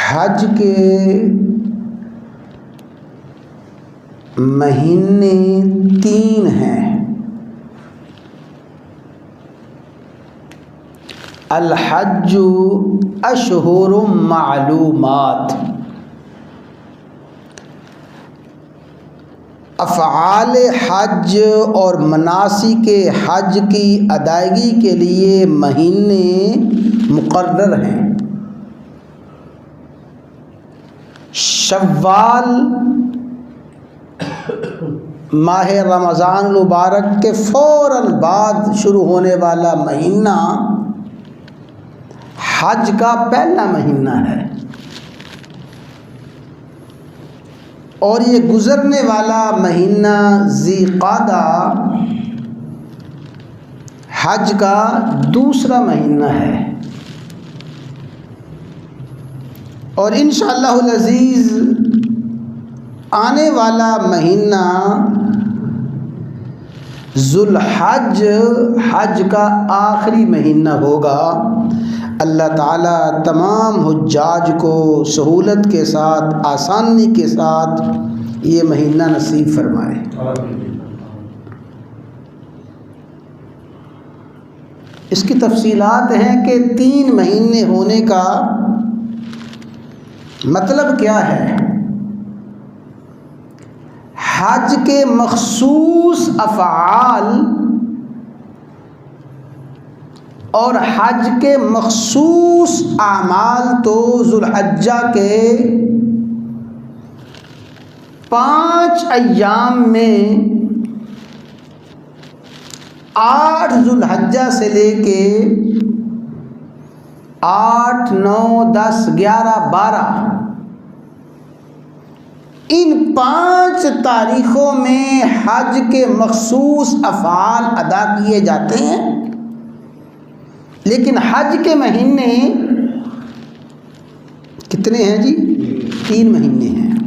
हज के महीने 3 हैं। अल हज्जु अशहुरुम मालूमात। अफ़आल हज और मनासिक हज की अदायगी के लिए महीने मुक़र्रर हैं। शव्वाल माह रमज़ान मुबारक के फ़ौरन बाद शुरू होने वाला महीना हज का पहला महीना है और ये गुज़रने वाला महीना ज़िक़ादा हज का दूसरा महीना है। और इंशाअल्लाहुल अज़ीज़ आने वाला महीना ज़ुल्हज हज का आखिरी महीना होगा। अल्लाह ताला तमाम हुज्जाज को सहूलत के साथ, आसानी के साथ ये महीना नसीब फरमाए। इसकी तफसीलात हैं कि 3 महीने होने का मतलब क्या है। हज के मखसूस अफ़आल और हज के मखसूस आमाल तो ज़ुल्हज्जा के 5 अय्याम में 8 ज़ुल्हज्जा से लेके 8, 9, 10, 11, 12 इन 5 तारीख़ों में हज के मखसूस अफ़आल अदा किए जाते हैं। लेकिन हज के महीने कितने हैं जी? 3 महीने हैं।